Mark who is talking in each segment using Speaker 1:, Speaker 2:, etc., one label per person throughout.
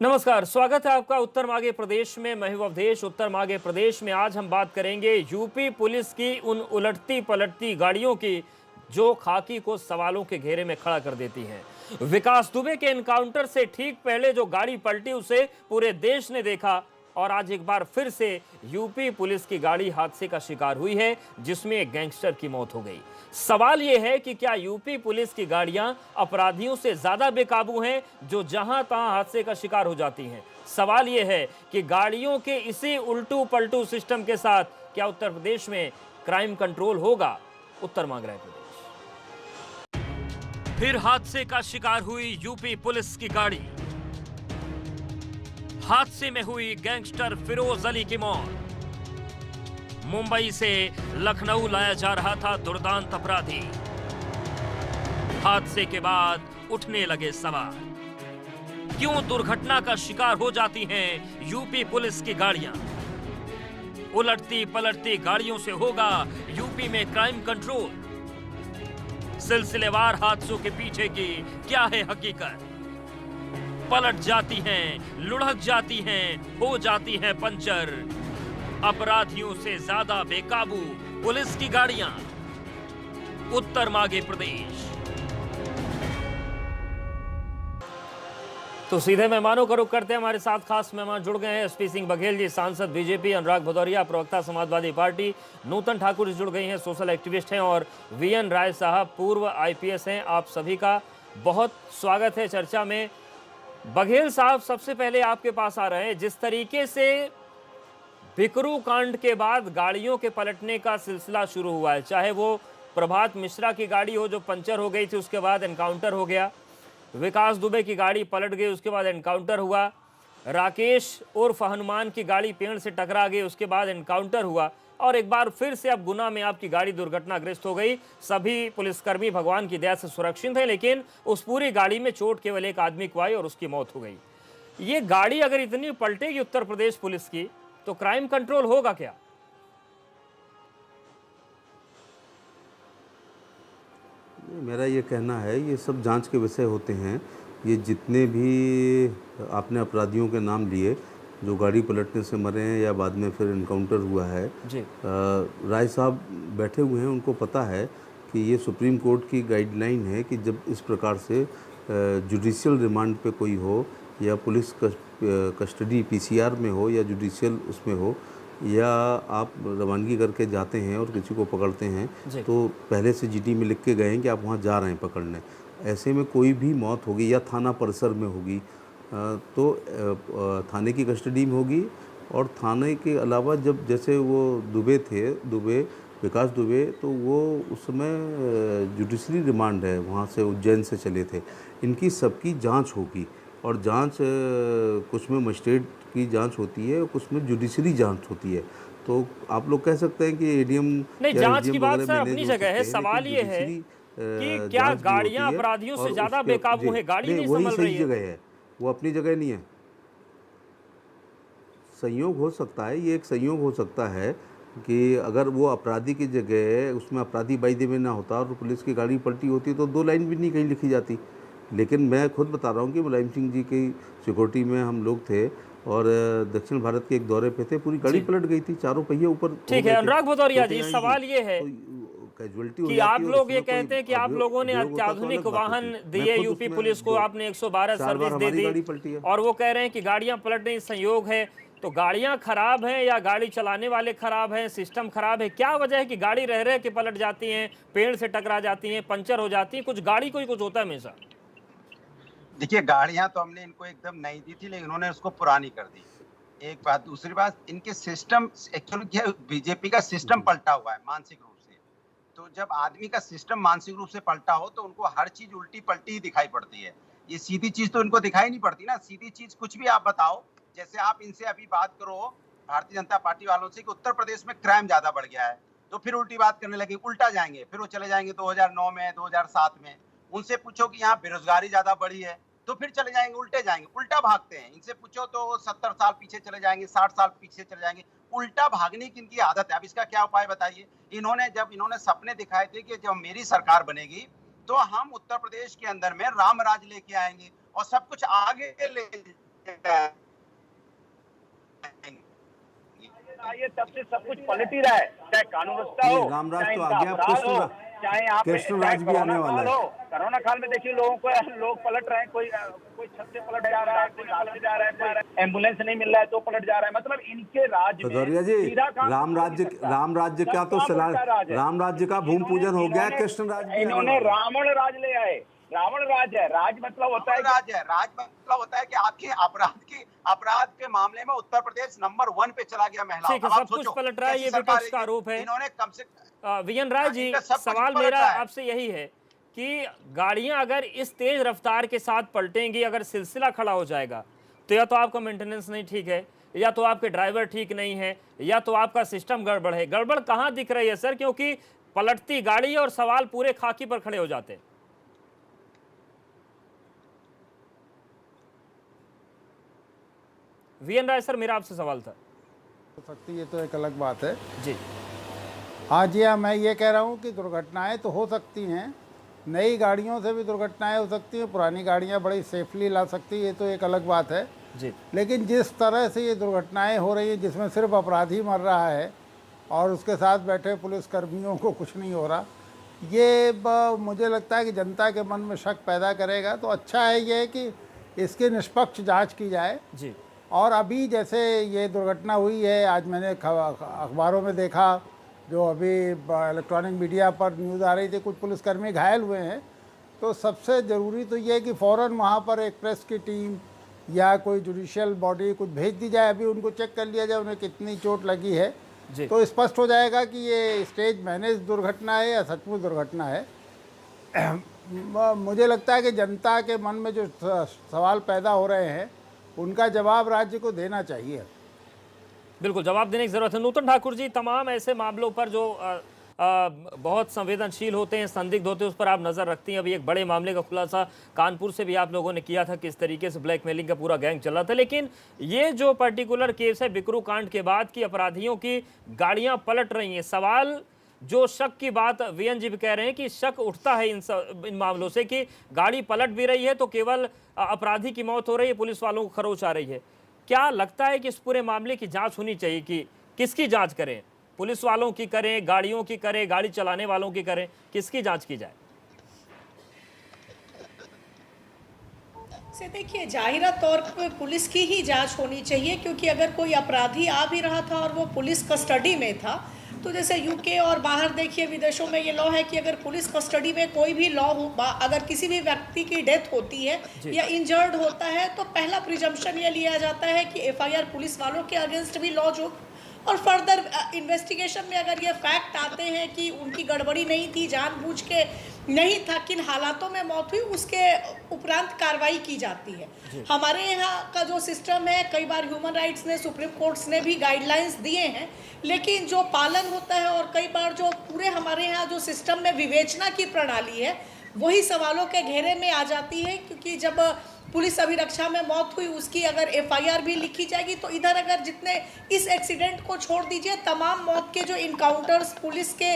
Speaker 1: नमस्कार, स्वागत है आपका उत्तर मागे प्रदेश में। मैं हूं अवधेश। उत्तर मागे प्रदेश में आज हम बात करेंगे यूपी पुलिस की उन उलटती पलटती गाड़ियों की जो खाकी को सवालों के घेरे में खड़ा कर देती हैं। विकास दुबे के एनकाउंटर से ठीक पहले जो गाड़ी पलटी उसे पूरे देश ने देखा और आज एक बार फिर से यूपी पुलिस की गाड़ी हादसे का शिकार हुई है जिसमें एक गैंगस्टर की मौत हो गई। सवाल यह है कि क्या यूपी पुलिस की गाड़ियां अपराधियों से ज्यादा बेकाबू हैं जो जहां तहां हादसे का शिकार हो जाती हैं। सवाल यह है कि गाड़ियों के इसी उल्टू पलटू सिस्टम के साथ क्या उत्तर प्रदेश में क्राइम कंट्रोल होगा। उत्तर मांग रहे प्रदेश। फिर हादसे का शिकार हुई यूपी पुलिस की गाड़ी। हादसे में हुई गैंगस्टर फिरोज अली की मौत। मुंबई से लखनऊ लाया जा रहा था दुर्दांत अपराधी। हादसे के बाद उठने लगे सवाल, क्यों दुर्घटना का शिकार हो जाती हैं यूपी पुलिस की गाड़ियां। उलटती पलटती गाड़ियों से होगा यूपी में क्राइम कंट्रोल। सिलसिलेवार हादसों के पीछे की क्या है हकीकत। पलट जाती हैं, लुढ़क जाती हैं, हो जाती हैं पंचर। अपराधियों से ज्यादा बेकाबू पुलिस की गाड़ियां। उत्तर मागे प्रदेश। तो सीधे मेहमानों का रुख करते हैं। हमारे साथ खास मेहमान जुड़ गए हैं। एसपी सिंह बघेल जी, सांसद बीजेपी, अनुराग भदौरिया, प्रवक्ता समाजवादी पार्टी, नूतन ठाकुर जुड़ गई हैं, सोशल एक्टिविस्ट हैं, और वीएन राय साहब पूर्व आईपीएस हैं। आप सभी का बहुत स्वागत है चर्चा में। बघेल साहब, सबसे पहले आपके पास आ रहे हैं। जिस तरीके से बिकरू कांड के बाद गाड़ियों के पलटने का सिलसिला शुरू हुआ है, चाहे वो प्रभात मिश्रा की गाड़ी हो जो पंचर हो गई थी, उसके बाद एनकाउंटर हो गया, विकास दुबे की गाड़ी पलट गई, उसके बाद एनकाउंटर हुआ, राकेश उर्फ हनुमान की गाड़ी पेड़ से टकरा गई, उसके बाद एनकाउंटर हुआ, और एक बार फिर से अब गुना में आपकी गाड़ी दुर्घटनाग्रस्त हो गई। सभी पुलिसकर्मी भगवान की दया से सुरक्षित हैं, लेकिन उस पूरी गाड़ी में चोट केवल एक आदमी को आई और उसकी मौत हो गई। ये गाड़ी अगर इतनी पलटेगी उत्तर प्रदेश पुलिस की, तो क्राइम कंट्रोल होगा क्या?
Speaker 2: मेरा ये कहना है, ये सब जांच के विषय होते हैं। ये जितने भी आपने अपराधियों के नाम लिए जो गाड़ी पलटने से मरे हैं या बाद में फिर इनकाउंटर हुआ है
Speaker 1: जी।
Speaker 2: राय साहब बैठे हुए हैं, उनको पता है कि ये सुप्रीम कोर्ट की गाइडलाइन है कि जब इस प्रकार से जुडिशियल रिमांड पे कोई हो या पुलिस कस्टडी पीसीआर में हो या जुडिशियल उसमें हो, या आप रवानगी करके जाते हैं और किसी को पकड़ते हैं तो पहले से जीडी में लिख के गए हैं कि आप वहाँ जा रहे हैं पकड़ने। ऐसे में कोई भी मौत होगी या थाना परिसर में होगी तो थाने की कस्टडी में होगी। और थाने के अलावा जब जैसे वो विकास दुबे, तो वो उस समय जुडिशरी रिमांड है, वहाँ से उज्जैन से चले थे। इनकी सबकी जांच होगी और जांच कुछ में मजिस्ट्रेट की जांच होती है, कुछ में जुडिशरी जांच होती है। तो आप लोग कह सकते हैं कि एडीएम
Speaker 1: नहीं, जांच की बात सर अपनी जगह है। सवाल ये है कि क्या गाड़ियां अपराधियों से ज्यादा बेकाबू है? गाड़ी नहीं संभल रही है।
Speaker 2: जगह है, वो अपनी जगह नहीं है। संयोग हो सकता है, ये एक संयोग हो सकता है कि अगर वो अपराधी की जगह उसमें अपराधी बाई द वे ना होता और पुलिस की गाड़ी पलटी होती तो दो लाइन भी नहीं कहीं लिखी जाती। लेकिन मैं खुद बता रहा हूँ कि मुलायम सिंह जी की सिक्योरिटी में हम लोग थे और दक्षिण भारत के एक दौरे पे थे, पूरी गाड़ी पलट गई थी, चारों पहिए ऊपर।
Speaker 1: ठीक है अनुराग भदौरिया जी, सवाल ये है कि आप लोग ये कहते हैं कि आप लोगों ने अत्याधुनिक वाहन दिए यूपी पुलिस को, आपने 112 सर्विस दे दी, और वो कह रहे हैं कि गाड़ियां पलटने संयोग है। तो गाड़ियां खराब हैं या गाड़ी चलाने वाले खराब हैं, सिस्टम खराब है? क्या वजह है कि गाड़ी रह रहे के पलट जाती हैं, पेड़ से टकरा जाती हैं, पंचर हो जाती है? कुछ गाड़ी को ही कुछ होता है हमेशा।
Speaker 3: देखिए, गाड़ियां तो हमने इनको एकदम नई दी थी, लेकिन उन्होंने उसको पुरानी कर दी। एक बात। दूसरी बात, इनके सिस्टम एक्चुअली क्या, बीजेपी का सिस्टम पलटा हुआ है मानसिक रूप से। तो जब आदमी का सिस्टम मानसिक रूप से पलटा हो तो उनको हर चीज उल्टी पलटी ही दिखाई पड़ती है। ये सीधी चीज तो इनको दिखाई नहीं पड़ती ना। सीधी चीज कुछ भी आप बताओ, जैसे आप इनसे अभी बात करो भारतीय जनता पार्टी वालों से कि उत्तर प्रदेश में क्राइम ज्यादा बढ़ गया है, तो फिर उल्टी बात करने लगे, उल्टा जाएंगे, फिर वो चले जाएंगे 2009 में, 2007 में। उनसे पूछो कि यहाँ बेरोजगारी ज्यादा बढ़ी है, तो फिर चले जाएंगे, उल्टे जाएंगे, उल्टा भागते हैं। इनसे पूछो तो 70 साल पीछे चले जाएंगे, 60 साल पीछे चले जाएंगे। उल्टा भागने की इनकी आदत है। अब इसका क्या उपाय बताइए। इन्होंने सपने दिखाए थे कि जब मेरी सरकार बनेगी तो हम उत्तर प्रदेश के अंदर में राम राज लेके आएंगे और सब कुछ आगे ले
Speaker 4: ये तब से सब कुछ पलट ही रहा है, चाहे कानून व्यवस्था हो,
Speaker 2: रामराज
Speaker 4: चाहे
Speaker 2: तो
Speaker 4: इनका
Speaker 2: आ गया,
Speaker 4: अपराध हो, चाहे आप
Speaker 2: कृष्णराज भी आने वाला है।
Speaker 4: कोरोना काल में देखिए लोग पलट रहे हैं, कोई छत से पलट जा रहा है, कोई नाले जा रहा है, कोई एम्बुलेंस नहीं मिल रहा है तो पलट जा रहा है। मतलब इनके राज में
Speaker 2: भदौरिया जी,
Speaker 4: सीधा काम
Speaker 2: राम राज्य का तो राम राज्य का भूमि पूजन हो गया, कृष्ण राज भी
Speaker 4: इन्होंने रावण राज ले आए। रावण राज है, राज मतलब होता है
Speaker 3: राज मतलब होता है कि आपके अपराध के मामले में उत्तर प्रदेश नंबर 1 पे चला गया महिलाओं।
Speaker 1: ठीक है, सब कुछ पलट रहा है, ये विपक्ष का आरोप है।
Speaker 3: इन्होंने कम से
Speaker 1: वीएन राय जी, सवाल मेरा आपसे यही है कि गाड़ियां अगर इस तेज रफ्तार के साथ पलटेंगी, अगर सिलसिला खड़ा हो जाएगा, तो या तो आपका मेंटेनेंस नहीं ठीक है, या तो आपके ड्राइवर ठीक नहीं है, या तो आपका सिस्टम गड़बड़ है। गड़बड़ कहां दिख रही है सर? क्योंकि पलटती गाड़ी और सवाल पूरे खाकी पर खड़े हो जाते हैं। वीएन राय सर, मेरा आपसे सवाल था।
Speaker 5: हो सकती है तो एक अलग बात है
Speaker 1: जी
Speaker 5: हाँ जी हाँ, मैं ये कह रहा हूँ कि दुर्घटनाएं तो हो सकती हैं, नई गाड़ियों से भी दुर्घटनाएं हो सकती हैं, पुरानी गाड़ियाँ बड़ी सेफली ला सकती है, ये तो एक अलग बात है
Speaker 1: जी।
Speaker 5: लेकिन जिस तरह से ये दुर्घटनाएं हो रही हैं जिसमें सिर्फ अपराधी मर रहा है और उसके साथ बैठे पुलिसकर्मियों को कुछ नहीं हो रहा, ये मुझे लगता है कि जनता के मन में शक पैदा करेगा। तो अच्छा है ये कि इसकी निष्पक्ष जाँच की जाए
Speaker 1: जी।
Speaker 5: और अभी जैसे ये दुर्घटना हुई है, आज मैंने अखबारों में देखा, जो अभी इलेक्ट्रॉनिक मीडिया पर न्यूज़ आ रही थी, कुछ पुलिसकर्मी घायल हुए हैं। तो सबसे ज़रूरी तो ये है कि फ़ौरन वहाँ पर एक प्रेस की टीम या कोई जुडिशियल बॉडी कुछ भेज दी जाए, अभी उनको चेक कर लिया जाए उन्हें कितनी चोट लगी है, तो स्पष्ट हो जाएगा कि ये स्टेज मैनेज दुर्घटना है या सचमुच दुर्घटना है। मुझे लगता है कि जनता के मन में जो सवाल पैदा हो रहे हैं उनका जवाब राज्य को देना चाहिए।
Speaker 1: बिल्कुल जवाब देने की जरूरत है। नूतन ठाकुर जी, तमाम ऐसे मामलों पर जो बहुत संवेदनशील होते हैं, संदिग्ध होते हैं, उस पर आप नज़र रखती हैं। अभी एक बड़े मामले का खुलासा कानपुर से भी आप लोगों ने किया था, किस तरीके से ब्लैकमेलिंग का पूरा गैंग चल रहा था। लेकिन ये जो पर्टिकुलर केस है बिकरू कांड के बाद की अपराधियों की गाड़ियां पलट रही हैं, सवाल जो शक की बात वीएन जी भी कह रहे हैं कि शक उठता है इन मामलों से कि गाड़ी पलट भी रही है तो केवल अपराधी की मौत हो रही है, पुलिस वालों को खरोच आ रही है। क्या लगता है कि इस पूरे मामले की जांच होनी चाहिए कि किसकी जांच करें? पुलिस वालों की करें, गाड़ियों की करें, गाड़ी चलाने वालों की करें, किसकी जांच की जाए?
Speaker 6: से देखिए, जाहिरा तौर पर पुलिस की ही जांच होनी चाहिए, क्योंकि अगर कोई अपराधी आ भी रहा था और वो पुलिस कस्टडी में था, तो जैसे यूके और बाहर देखिए विदेशों में ये लॉ है कि अगर पुलिस कस्टडी में कोई भी लॉ हो, अगर किसी भी व्यक्ति की डेथ होती है या इंजर्ड होता है, तो पहला प्रिजम्पशन ये लिया जाता है कि एफआईआर पुलिस वालों के अगेंस्ट भी लॉन्च हो और फर्दर इन्वेस्टिगेशन में अगर ये फैक्ट आते हैं कि उनकी गड़बड़ी नहीं थी, जानबूझ के नहीं था, किन हालातों में मौत हुई, उसके उपरांत कार्रवाई की जाती है। हमारे यहाँ का जो सिस्टम है, कई बार ह्यूमन राइट्स ने, सुप्रीम कोर्ट्स ने भी गाइडलाइंस दिए हैं, लेकिन जो पालन होता है और कई बार जो पूरे हमारे यहाँ जो सिस्टम में विवेचना की प्रणाली है वही सवालों के घेरे में आ जाती है। क्योंकि जब पुलिस अभिरक्षा में मौत हुई, उसकी अगर एफआईआर भी लिखी जाएगी, तो इधर अगर जितने इस एक्सीडेंट को छोड़ दीजिए, तमाम मौत के जो इनकाउंटर्स पुलिस के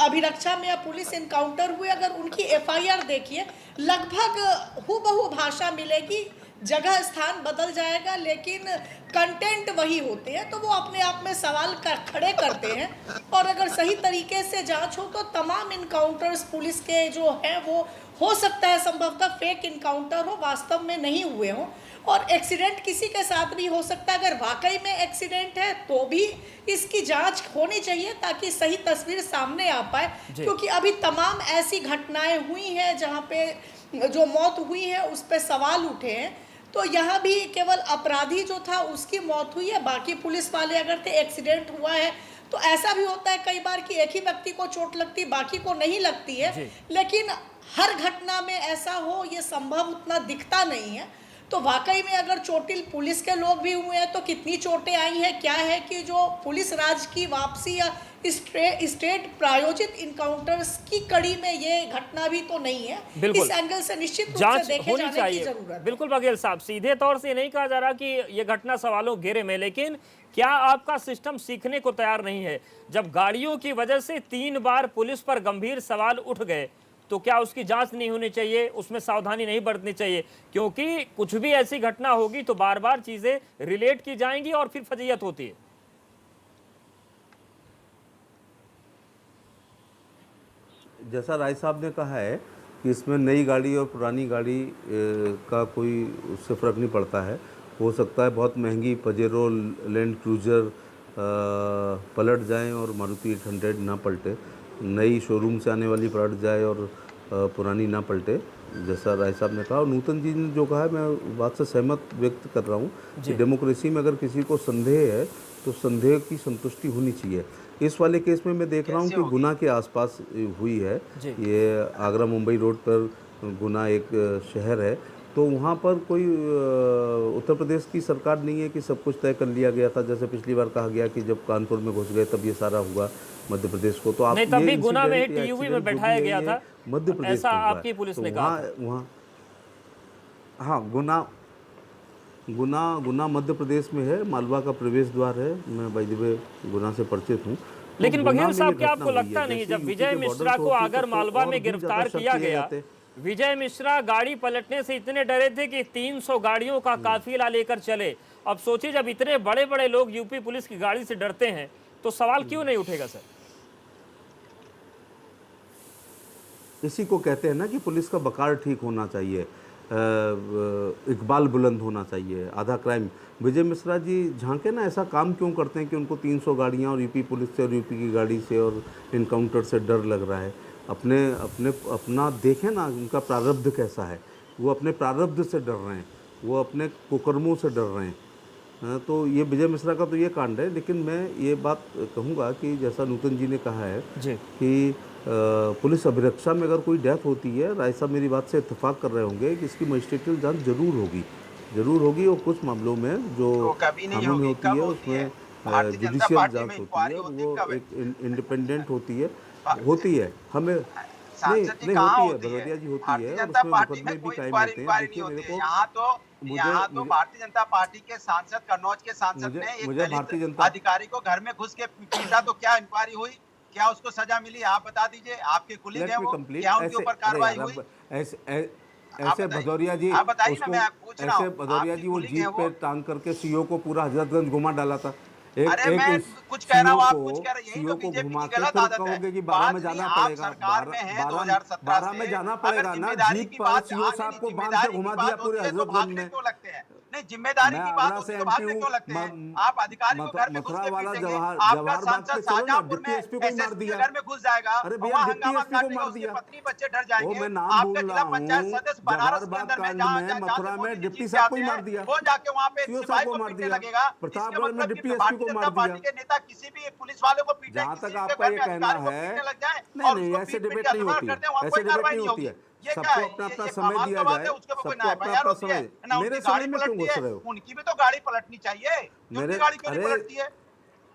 Speaker 6: अभिरक्षा में या पुलिस इनकाउंटर हुए, अगर उनकी एफआईआर देखिए, लगभग हूबहू भाषा मिलेगी, जगह स्थान बदल जाएगा, लेकिन कंटेंट वही होते हैं। तो वो अपने आप में सवाल खड़े करते हैं। और अगर सही तरीके से जांच हो तो तमाम इनकाउंटर्स पुलिस के जो हैं वो हो सकता है संभवतः फेक इनकाउंटर हो, वास्तव में नहीं हुए हों। और एक्सीडेंट किसी के साथ भी हो सकता है, अगर वाकई में एक्सीडेंट है तो भी इसकी जांच होनी चाहिए ताकि सही तस्वीर सामने आ पाए। क्योंकि अभी तमाम ऐसी घटनाएं हुई हैं जहाँ पे जो मौत हुई है उस पर सवाल उठे हैं। तो यहाँ भी केवल अपराधी जो था उसकी मौत हुई है, बाकी पुलिस वाले अगर थे, एक्सीडेंट हुआ है। तो ऐसा भी होता है कई बार कि एक ही व्यक्ति को चोट लगती, बाकी को नहीं लगती है, लेकिन हर घटना में ऐसा हो ये संभव उतना दिखता नहीं है। तो वाकई में अगर चोटिल पुलिस के लोग भी हुए हैं तो कितनी चोटें आई हैं, क्या है कि जो पुलिस राज की वापसी या स्टेट प्रायोजित इनकाउंटर्स की कड़ी में ये घटना भी तो नहीं है। इस एंगल से निश्चित रूप से देखे जाने की जरूरत है।
Speaker 1: बिल्कुल बघेल साहब, सीधे तौर से नहीं कहा जा रहा कि ये घटना सवालों घेरे में, लेकिन क्या आपका सिस्टम सीखने को तैयार नहीं है? जब गाड़ियों की वजह से 3 बार पुलिस पर गंभीर सवाल उठ गए तो क्या उसकी जांच नहीं होनी चाहिए, उसमें सावधानी नहीं बरतनी चाहिए? क्योंकि कुछ भी ऐसी घटना होगी तो बार बार चीजें रिलेट की जाएंगी और फिर फजीयत होती है।
Speaker 2: जैसा राय साहब ने कहा है कि इसमें नई गाड़ी और पुरानी गाड़ी का कोई उससे फ़र्क नहीं पड़ता है। हो सकता है बहुत महंगी पजेरो, लैंड क्रूज़र पलट जाएं और मारुति 800 ना पलटे, नई शोरूम से आने वाली पलट जाए और पुरानी ना पलटे, जैसा राय साहब ने कहा। और नूतन जी ने जो कहा है मैं बात से सहमत व्यक्त कर रहा हूँ कि डेमोक्रेसी में अगर किसी को संदेह है तो संदेह की संतुष्टि होनी चाहिए। इस वाले केस में मैं देख रहा हूँ कि गुना के आसपास हुई है, ये आगरा मुंबई रोड पर गुना एक शहर है, तो वहाँ पर कोई उत्तर प्रदेश की सरकार नहीं है कि सब कुछ तय कर लिया गया था। जैसे पिछली बार कहा गया कि जब कानपुर में घुस गए तब ये सारा हुआ मध्य प्रदेश को, तो आप
Speaker 1: नहीं, तभी गुना में टीयूवी में बैठाया गया था,
Speaker 2: मध्य प्रदेश
Speaker 1: ऐसा आपकी पुलिस ने कहा
Speaker 2: वहाँ हाँ गुना मध्य प्रदेश में है, मालवा का प्रवेश द्वार है। मैं बाय द वे गुना से परिचित हूँ।
Speaker 1: लेकिन बघेल साहब, क्या आपको लगता नहीं जब विजय मिश्रा को आगर मालवा में गिरफ्तार किया गया, विजय मिश्रा गाड़ी पलटने से इतने डरे थे कि 300 गाड़ियों का काफिला लेकर चले। अब सोचिए जब इतने बड़े बड़े लोग यूपी पुलिस की गाड़ी से डरते हैं तो सवाल क्यों नहीं उठेगा सर?
Speaker 2: इसी को कहते हैं ना कि पुलिस का वकार ठीक होना चाहिए, इकबाल बुलंद होना चाहिए, आधा क्राइम। विजय मिश्रा जी झांके ना ऐसा काम क्यों करते हैं कि उनको 300 गाड़ियां और यूपी पुलिस से और यूपी की गाड़ी से और इनकाउंटर से डर लग रहा है? अपना देखें ना उनका प्रारब्ध कैसा है। वो अपने प्रारब्ध से डर रहे हैं, वो अपने कुकर्मों से डर रहे हैं। तो ये विजय मिश्रा का तो ये कांड है। लेकिन मैं ये बात कहूँगा कि जैसा नूतन जी ने कहा है कि पुलिस अभिरक्षा में अगर कोई डेथ होती है, राय साहब मेरी बात से इत्तेफाक कर रहे होंगे कि इसकी मजिस्ट्रेटियल जांच जरूर होगी और कुछ मामलों में जो कानून होती है उसमें जुडिशियल जांच होती है, वो एक इंडिपेंडेंट होती है। हमें नहीं होती है, भदौरिया जी होती है, उसमें मुकदमे भी कायम होते हैं। देखिए मेरे को
Speaker 3: यहाँ तो भारतीय जनता पार्टी के सांसद, कन्नौज के सांसद ने एक दलित अधिकारी को घर में घुस के पीटा, तो क्या इंक्वायरी हुई? क्या उसको सजा मिली? आप बता दीजिए, आपके कुलीग हैं वो, क्या उनके ऊपर कार्रवाई हुई?
Speaker 2: ऐसे भदौरिया जी वो जीप पे टांग करके सीओ को पूरा हजरतगंज घुमा डाला था।
Speaker 3: अरे मैं कुछ कह रहा हूँ, आप कुछ कह रहे हैं, यही तो बीजेपी
Speaker 2: घुमा
Speaker 3: की
Speaker 2: के
Speaker 3: गलत
Speaker 2: फिर
Speaker 3: आदत
Speaker 2: कहोगे
Speaker 3: है।
Speaker 2: कि 12 में जाना पड़ेगा,
Speaker 3: सरकार में है 2017
Speaker 2: 12 में जाना पड़ेगा ना। जीप पर सीओ साहब को बांध के घुमा दिया पूरे हजरतगंज में।
Speaker 3: क्यों लगते हैं? नहीं, जिम्मेदारी की बात होती है तो भागने क्यों लगते हैं? आप अधिकारी को घर में घुस के पीटेंगे, आपका सांसद शाहजहांपुर में एसएसपी के घर में घुस जाएगा, वहाँ हंगामा काटेगा, उसके पत्नी बच्चे डर जाएंगे। आपका जिला पंचायत सदस्य बनारस के अंदर में जहाँ
Speaker 2: मथुरा में डिप्टी साहब को ही मार दिया,
Speaker 3: वो जाके वहाँ पे सिपाही को पीटने लगेगा।
Speaker 2: प्रतापगढ़ में डिप्टी एसपी को मार दिया।
Speaker 3: नेता किसी भी पुलिस वाले को पीटे,
Speaker 2: जहाँ तक आपका ये कहना है, नहीं ऐसे डिबेट नहीं होती है, ऐसे डिबेट नहीं होती है। सबको अपना अपना समय दिया जाए, सबको अपना अपना समय। मेरे समय में क्यों घुस रहे हो?
Speaker 3: उनकी भी तो गाड़ी पलटनी चाहिए, उनकी गाड़ी क्यों नहीं पलटती है?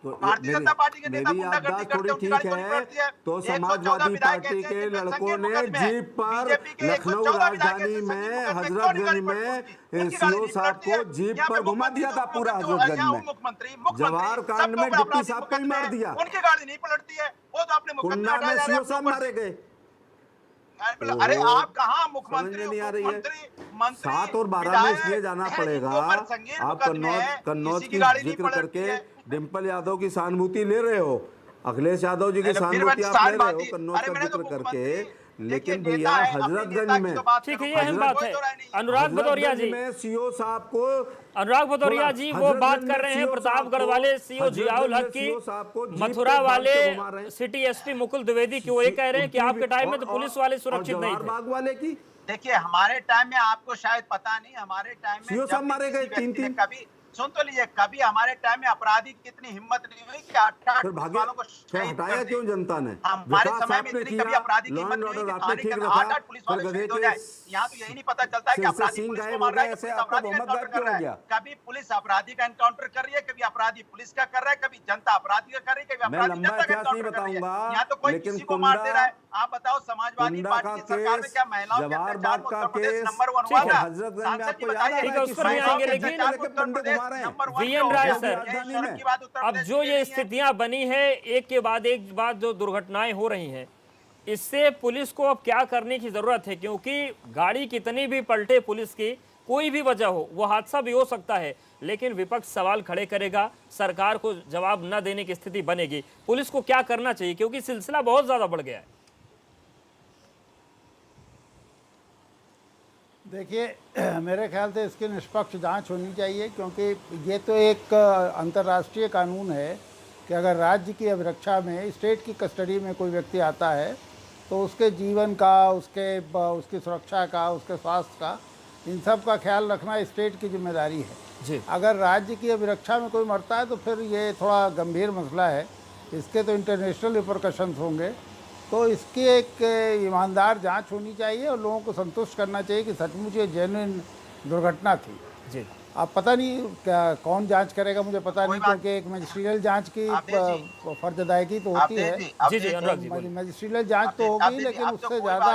Speaker 3: भारतीय जनता पार्टी के नेता गुंडागर्दी करते हैं, उनकी गाड़ी क्यों नहीं पलटती है?
Speaker 2: तो समाजवादी पार्टी के लड़कों ने जीप पर लखनऊ राजधानी में हजरतगंज में सीओ साहब को जीप पर घुमा दिया था पूरा हजरतगंज में। जवाहर कांड में डिप्टी साहब को ही मार दिया,
Speaker 3: उनकी गाड़ी नहीं पलटती है, वो तो अपने
Speaker 2: कुन्ना में सीओ साहब मारे गए।
Speaker 3: अरे आप कहाँ मुख्यमंत्री
Speaker 2: नहीं आ रही है। 7 और 12 में इसलिए जाना पड़ेगा। आप कन्नौज की जिक्र करके डिम्पल यादव की सहानुभूति ले रहे हो, अखिलेश यादव जी की सहानुभूति आप ले रहे हो कन्नौज का जिक्र करके। लेकिन भैया हजरतगंज में,
Speaker 1: ठीक है, ये अहम बात है। अनुराग भदौरिया जी
Speaker 2: में सीओ साहब को,
Speaker 1: अनुराग भदौरिया जी वो बात कर रहे हैं प्रतापगढ़ वाले सीओ जियाउल हक की, मथुरा वाले सिटी एसपी मुकुल द्विवेदी की। वो ये कह रहे हैं कि आपके टाइम में तो पुलिस वाले सुरक्षित नहीं थे।
Speaker 2: वाले की
Speaker 3: देखिए, हमारे टाइम में आपको शायद पता नहीं, हमारे टाइम में
Speaker 2: सीओ साहब मारे गए 3-3।
Speaker 3: कभी सुन तो लीजिए, कभी हमारे टाइम में अपराधी की इतनी हिम्मत नहीं हुई कि 8 वालों को
Speaker 2: हटाया क्यों जनता ने?
Speaker 3: हमारे समय में इतनी कभी अपराधी की हिम्मत नहीं हुई कि 8 पुलिस वाले शहीद हो जाए। यहाँ तो यही नहीं पता चलता है कि अपराधी पुलिस को मार रहा है, अपराधी एनकाउंटर कर रहा है। कभी पुलिस अपराधी का एनकाउंटर कर रही है, कभी अपराधी पुलिस का कर रहा है, कभी जनता अपराधी का कर रही है, कभी अपराधी जनता का एनकाउंटर कर रही है। यहाँ तो कोई किसी को मार दे रहा है। आप बताओ, समाजवादी पार्टी की सरकार में क्या महिलाओं के अत्याचार को उत्तर प्रदेश नंबर 1 हुआ था? सांसद जी बताइए,
Speaker 1: ठीक है, उस पर भी आएंगे। लेकिन वीएन राय सर, अब जो ये स्थितियां बनी है, एक के बाद एक जो दुर्घटनाएं हो रही हैं, इससे पुलिस को अब क्या करने की जरूरत है, क्योंकि गाड़ी कितनी भी पलटे पुलिस की, कोई भी वजह हो, वो हादसा भी हो सकता है, लेकिन विपक्ष सवाल खड़े करेगा, सरकार को जवाब न देने की स्थिति बनेगी। पुलिस को क्या करना चाहिए, क्योंकि सिलसिला बहुत ज्यादा बढ़ गया है।
Speaker 5: देखिए मेरे ख्याल से इसकी निष्पक्ष जांच होनी चाहिए, क्योंकि ये तो एक अंतर्राष्ट्रीय कानून है कि अगर राज्य की अभिरक्षा में, स्टेट की कस्टडी में कोई व्यक्ति आता है तो उसके जीवन का, उसकी सुरक्षा का, उसके स्वास्थ्य का, इन सब का ख्याल रखना स्टेट की जिम्मेदारी है
Speaker 1: जी।
Speaker 5: अगर राज्य की अभिरक्षा में कोई मरता है तो फिर ये थोड़ा गंभीर मसला है, इसके तो इंटरनेशनल रिपरकशंस होंगे। तो इसकी एक ईमानदार जांच होनी चाहिए और लोगों को संतुष्ट करना चाहिए कि सचमुच ये जेन्युइन दुर्घटना थी
Speaker 1: जी।
Speaker 5: अब पता नहीं क्या कौन जांच करेगा, मुझे पता नहीं, क्योंकि एक मजिस्ट्रियल जांच की फर्ज अदायगी तो होती है।
Speaker 1: जी जी अनुराग जी बोलिए।
Speaker 5: मजिस्ट्रियल जांच तो होगी, लेकिन उससे ज़्यादा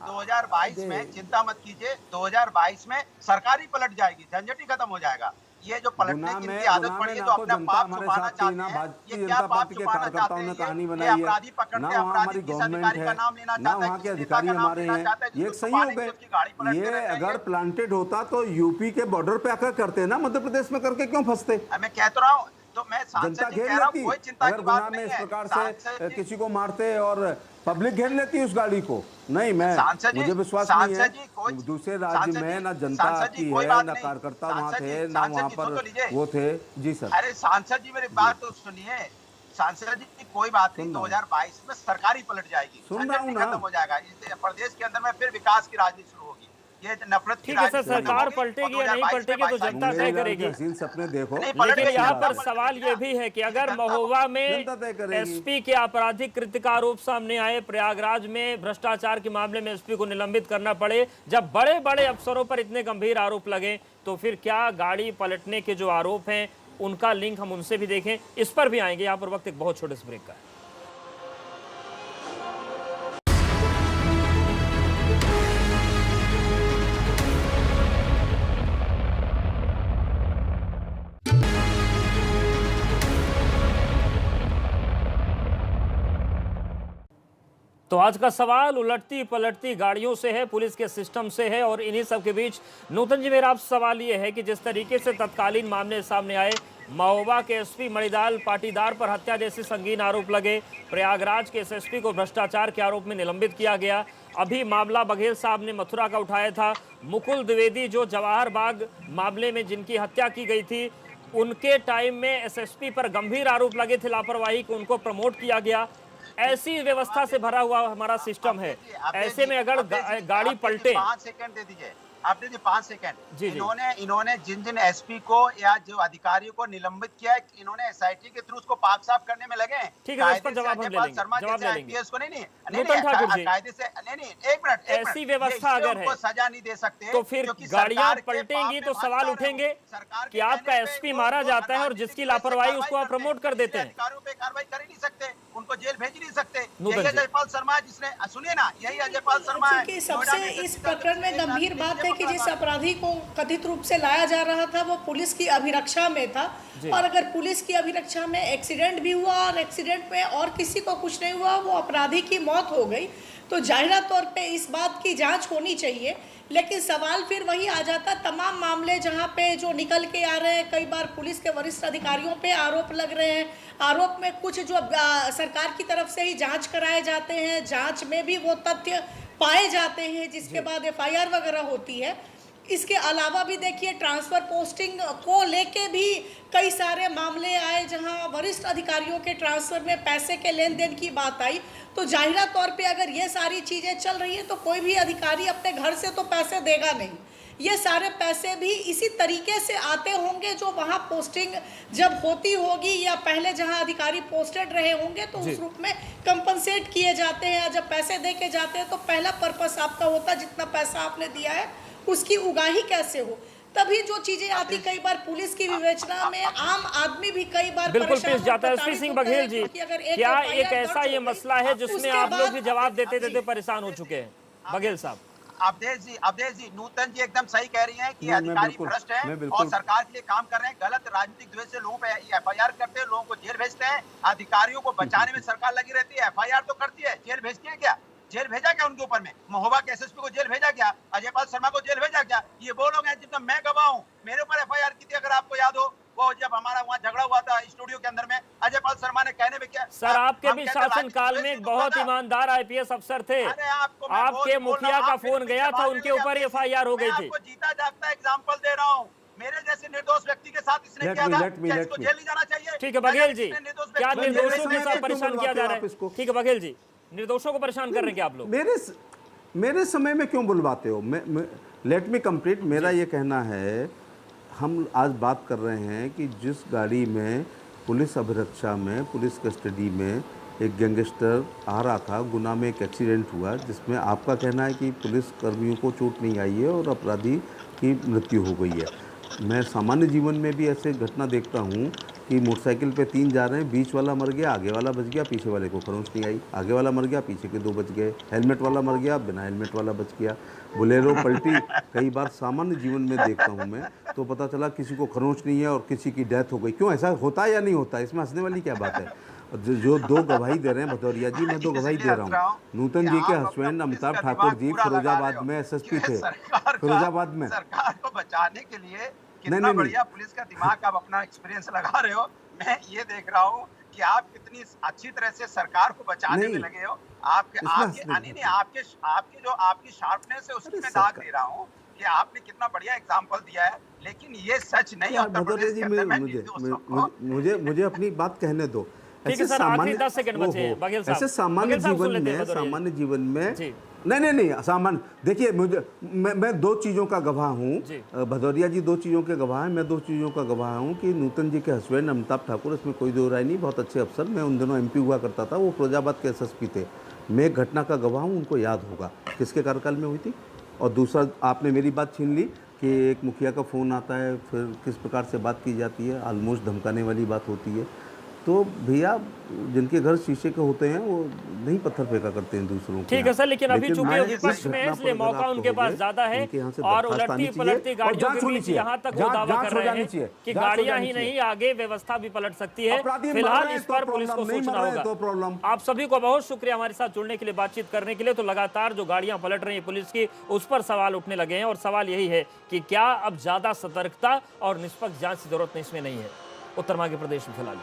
Speaker 3: 2022 में चिंता मत कीजिए, 2022 में सरकारी पलट जाएगी, झंझट ही खत्म हो जाएगा। ये जो पलटने की इनकी आदत पड़ी है, तो अपना पाप छुपाना चाहते हैं। ये क्या पाप छुपाना चाहते हैं? ये अपराधी पकड़ते, अपराधी किस अधिकारी का नाम लेना चाहता है,
Speaker 2: वहाँ के अधिकारी हमारे हैं, ये सही हो गए। ये अगर प्लांटेड होता तो यूपी के बॉर्डर पे आकर करते ना, मध्य प्रदेश में करके क्यों फंसते?
Speaker 3: मैं कह तो रहा हूँ, तो मैं
Speaker 2: जनता घेर लेती, अगर गुनाह में इस प्रकार से किसी को मारते और पब्लिक घेर लेती उस गाड़ी को। नहीं, मुझे विश्वास नहीं है दूसरे राज्य में ना जनता की है, ना कार्यकर्ता वहाँ थे, ना वहाँ पर वो थे। जी सर।
Speaker 3: अरे सांसद जी मेरी बात तो सुनिए, सांसद जी की कोई बात नहीं, 2022 में सरकारी पलट जाएगी,
Speaker 2: सुन रहा हूँ ना,
Speaker 3: खत्म हो जाएगा। इस प्रदेश के अंदर में फिर विकास की राजनीति शुरू होगी। ये नफरत की
Speaker 1: ठीक है सर, सरकार पलटेगी या नहीं पलटेगी तो जनता तय करेगी।
Speaker 2: सपने देखो,
Speaker 1: लेकिन यहाँ पर सवाल ये भी है कि अगर महोबा में एसपी के आपराधिक कृत्य का आरोप सामने आए, प्रयागराज में भ्रष्टाचार के मामले में एसपी को निलंबित करना पड़े, जब बड़े बड़े अफसरों पर इतने गंभीर आरोप लगे, तो फिर क्या गाड़ी पलटने के जो आरोप हैं उनका लिंक हम उनसे भी देखें? इस पर भी आएंगे। यहाँ पर वक्त एक बहुत छोटे से ब्रेक का है। तो आज का सवाल उलटती पलटती गाड़ियों से है, पुलिस के सिस्टम से है, और इन्हीं सब के बीच नूतन जी मेरा आपसे सवाल ये है कि जिस तरीके से तत्कालीन मामले सामने आए, महोबा के एसपी मणिलाल पाटीदार पर हत्या जैसे संगीन आरोप लगे, प्रयागराज के एसएसपी को भ्रष्टाचार के आरोप में निलंबित किया गया, अभी मामला बघेल साहब ने मथुरा का उठाया था, मुकुल द्विवेदी जो जवाहर बाग मामले में जिनकी हत्या की गई थी, उनके टाइम में एसएसपी पर गंभीर आरोप लगे थे लापरवाही को, उनको प्रमोट किया गया। ऐसी व्यवस्था से भरा हुआ हमारा सिस्टम है, ऐसे में अगर गाड़ी पलटे।
Speaker 3: 5 सेकंड दे दीजिए, आप दीजिए 5 सेकंड। इन्होंने जिन एसपी को या जो अधिकारियों को निलंबित किया है, इन्होंने एसआईटी के थ्रू उसको पाक साफ करने में लगे हैं।
Speaker 1: ठीक है, इसका जवाब हम ले लेंगे।
Speaker 3: जवाब ले लेंगे इसको। नहीं
Speaker 1: कायदे
Speaker 3: से नहीं, एक मिनट,
Speaker 1: ऐसी व्यवस्था अगर है
Speaker 3: सजा नहीं दे सकते,
Speaker 1: तो फिर गाड़ियां पलटेंगी तो सवाल उठेंगे कि आपका एसपी मारा जाता है और जिसकी लापरवाही उसको आप प्रमोट कर देते हैं।
Speaker 3: अधिकारियों पे कार्रवाई कर ही नहीं सकते, उनको जेल भेज नहीं सकते। यही अजयपाल शर्मा, जिसने सुनिए ना, यही अजयपाल शर्मा है।
Speaker 6: सबसे इस प्रकरण में गंभीर बात है कि जिस अपराधी को कथित रूप से लाया जा रहा था वो पुलिस की अभिरक्षा में था, और अगर पुलिस की अभिरक्षा में एक्सीडेंट भी हुआ और एक्सीडेंट में और किसी को कुछ नहीं हुआ, वो अपराधी की मौत हो गई, तो जाहिर तौर पे इस बात की जांच होनी चाहिए। लेकिन सवाल फिर वही आ जाता, तमाम मामले जहां पे जो निकल के आ रहे हैं, कई बार पुलिस के वरिष्ठ अधिकारियों पे आरोप लग रहे हैं, आरोप में कुछ जो सरकार की तरफ से ही जांच कराए जाते हैं, जांच में भी वो तथ्य पाए जाते हैं जिसके बाद एफआईआर वगैरह होती है। इसके अलावा भी देखिए ट्रांसफ़र पोस्टिंग को लेके भी कई सारे मामले आए जहां वरिष्ठ अधिकारियों के ट्रांसफ़र में पैसे के लेन देन की बात आई। तो जाहिरा तौर पे अगर ये सारी चीज़ें चल रही हैं तो कोई भी अधिकारी अपने घर से तो पैसे देगा नहीं, ये सारे पैसे भी इसी तरीके से आते होंगे जो वहाँ पोस्टिंग जब होती होगी या पहले जहाँ अधिकारी पोस्टेड रहे होंगे तो उस रूप में कंपनसेट किए जाते हैं। जब पैसे दे के जाते हैं तो पहला पर्पस आपका होता है जितना पैसा आपने दिया है उसकी उगाही कैसे हो, तभी जो चीजें आती कई बार पुलिस की विवेचना में आम आदमी भी कई बार
Speaker 1: बिल्कुल पिस जाता है। एसपी सिंह बघेल जी, क्या एक ऐसा ये मसला है जिसमें आप लोग भी जवाब देते देते परेशान हो चुके हैं? बघेल साहब,
Speaker 3: अवधेश जी, नूतन जी एकदम सही कह रही हैं कि
Speaker 2: मैं
Speaker 3: अधिकारी
Speaker 2: बिल्कुल-
Speaker 3: भ्रष्ट
Speaker 2: मैं
Speaker 3: हैं
Speaker 2: बिल्कुल-
Speaker 3: और सरकार के लिए काम कर रहे हैं। गलत राजनीतिक द्वेष से लोगों पे एफआईआर करते हैं, लोगों को जेल भेजते हैं। अधिकारियों को बचाने में सरकार लगी रहती है, एफआईआर तो करती है, जेल भेजती है क्या? जेल भेजा क्या उनके ऊपर में? महोबा के एसएसपी को जेल भेजा क्या? अजय पाल शर्मा को जेल भेजा क्या? ये वो लोग हैं जिनका मैं गवाह हूं। मेरे ऊपर एफआईआर की थी, अगर आपको याद हो, वो जब हमारा वहां झगड़ा हुआ था स्टूडियो के अंदर में, अजय पाल शर्मा ने कहने में क्या
Speaker 1: सर, आपके
Speaker 3: हम
Speaker 1: भी
Speaker 3: कहते हैं
Speaker 1: शासन काल
Speaker 3: राजनीतिक
Speaker 1: में एक
Speaker 3: द्वेष ही
Speaker 1: बहुत
Speaker 3: तो
Speaker 1: ईमानदार आईपीएस अफसर थे।
Speaker 3: अरे आपको मैं
Speaker 1: आपके
Speaker 3: बोल
Speaker 1: मुखिया
Speaker 3: रहा हूं,
Speaker 1: का
Speaker 3: आप
Speaker 1: फोन
Speaker 3: मेरे
Speaker 1: गया
Speaker 3: पीछे
Speaker 1: था,
Speaker 3: भागने
Speaker 1: उनके
Speaker 3: लगे
Speaker 1: ऊपर
Speaker 3: अपने
Speaker 1: एफआईआर हो
Speaker 3: मैं
Speaker 1: गई थी।
Speaker 3: आपको जीता जागता एग्जांपल दे रहा हूं। मेरे जैसे निर्दोष व्यक्ति के साथ इसने
Speaker 2: Let
Speaker 3: किया
Speaker 2: me-
Speaker 3: था,
Speaker 2: let me-
Speaker 3: क्या
Speaker 2: let
Speaker 3: इसको
Speaker 2: me.
Speaker 3: जेल नहीं जाना चाहिए?
Speaker 1: ठीक है बघेल जी,
Speaker 3: इसने निर्दोष
Speaker 1: क्या
Speaker 3: व्यक्ति को जेल
Speaker 1: निर्दोषों के
Speaker 3: भेजना
Speaker 1: साथ
Speaker 3: चाहिए?
Speaker 1: परेशान किया जा रहा
Speaker 2: आप इसको?
Speaker 1: है? ठीक है बघेल जी, निर्दोषों को परेशान कर रहे हैं क्या आप लोग?
Speaker 2: मेरे समय में क्यों बुलवाते हो? Let me complete. मेरा ये कहना है, हम आज बात कर रहे हैं कि जिस गाड़ी में पुलिस अभिरक्षा में, पुलिस कस्टडी में एक गैंगस्टर आ रहा था, गुना में एक एक्सीडेंट हुआ जिसमें आपका कहना है कि पुलिस कर्मियों को चोट नहीं आई है और अपराधी की मृत्यु हो गई है। मैं सामान्य जीवन में भी ऐसे घटना देखता हूँ कि मोटरसाइकिल पे 3 जा रहे हैं, बीच वाला मर गया, आगे वाला बच गया, पीछे वाले को खरोंच नहीं आई, आगे वाला मर गया, पीछे के 2 बच गए, हेलमेट वाला मर गया, बिना हेलमेट वाला बच गया, बोलेरो पलटी। कई बार सामान्य जीवन में देखता हूँ मैं, तो पता चला किसी को खरोंच नहीं है और किसी की डेथ हो गई। क्यों ऐसा होता है या नहीं होता है? इसमें हंसने वाली क्या बात है? और जो 2 गवाही दे रहे हैं भदौरिया जी, मैं 2 गवाही दे रहा हूँ। नूतन जी के हस्बैंड अमिताभ ठाकुर जी फिरोजाबाद में एसएसपी थे, फिरोजाबाद में।
Speaker 3: सरकार को बचाने के लिए कितना
Speaker 2: नहीं।
Speaker 3: बढ़िया पुलिस का दिमाग आप अपना एक्सपीरियंस लगा रहे हो। मैं ये देख रहा हूँ कि आप कितनी अच्छी तरह से सरकार को बचाने में लगे हो। आपकी शार्पनेस है उसकी मैं दाग दे रहा हूँ कि आपने कितना बढ़िया एग्जाम्पल दिया है, लेकिन ये सच नहीं है। उत्तर प्रदेश के अंदर में निर्दोषों को
Speaker 2: मुझे अपनी बात कहने दो।
Speaker 1: ठीक है सर, आखिरी 10 सेकंड बचे हैं बघेल साहब।
Speaker 2: ऐसे सामान्य जीवन में
Speaker 1: जी।
Speaker 2: नहीं सामान्य देखिए, मैं 2 चीज़ों का गवाह हूँ। भदौरिया जी 2 चीज़ों के गवाह हैं, मैं 2 चीज़ों का गवाह हूँ कि नूतन जी के हस्बैंड अमिताभ ठाकुर, इसमें कोई दो राय नहीं, बहुत अच्छे अफसर। मैं उन दिनों MP हुआ करता था, वो फिरोजाबाद के एसएसपी थे। मैं एक घटना का गवाह हूँ, उनको याद होगा किसके कार्यकाल में हुई थी। और दूसरा, आपने मेरी बात छीन ली कि एक मुखिया का फ़ोन आता है, फिर किस प्रकार से बात की जाती है, ऑलमोस्ट धमकाने वाली बात होती है। तो भैया, जिनके घर शीशे के होते हैं वो नहीं पत्थर फेंका करते हैं दूसरों के।
Speaker 1: ठीक है सर, लेकिन अभी चूंकि
Speaker 2: मैं
Speaker 1: विपक्ष में है,
Speaker 2: इस
Speaker 1: इसलिए
Speaker 2: घटना पर
Speaker 1: मौका
Speaker 2: अगर
Speaker 1: उनके
Speaker 2: आप
Speaker 1: पास
Speaker 2: कहोगे,
Speaker 1: ज्यादा है
Speaker 2: उनके यहाँ से
Speaker 1: और
Speaker 2: दरखास्त आनी
Speaker 1: उलटती पलटती
Speaker 2: चाहिए और
Speaker 1: गाड़ियों
Speaker 2: जांच
Speaker 1: के
Speaker 2: होनी
Speaker 1: बीच
Speaker 2: चाहिए।
Speaker 1: यहाँ तक वो दावा
Speaker 2: जांच
Speaker 1: कर
Speaker 2: हो
Speaker 1: रहे
Speaker 2: जानी
Speaker 1: हैं
Speaker 2: चाहिए।
Speaker 1: कि
Speaker 2: जांच हो
Speaker 1: गाड़ियां
Speaker 2: जानी
Speaker 1: ही
Speaker 2: चाहिए।
Speaker 1: नहीं, आगे व्यवस्था भी पलट सकती है।
Speaker 2: अपराधी मर
Speaker 1: फिलहाल
Speaker 2: रहे हैं
Speaker 1: इस
Speaker 2: तो
Speaker 1: पर पुलिस को
Speaker 2: प्रॉब्लम, नहीं
Speaker 1: सोचना
Speaker 2: मर रहे हैं
Speaker 1: होगा।
Speaker 2: तो प्रॉब्लम।
Speaker 1: आप सभी को बहुत शुक्रिया हमारे साथ जुड़ने के लिए, बातचीत करने के लिए। तो लगातार जो गाड़ियां पलट रही है पुलिस की, उस पर सवाल उठने लगे हैं और सवाल यही है कि क्या अब ज्यादा सतर्कता और निष्पक्ष जांच की जरूरत इसमें नहीं है? उत्तर मध्य प्रदेश में फिलहाल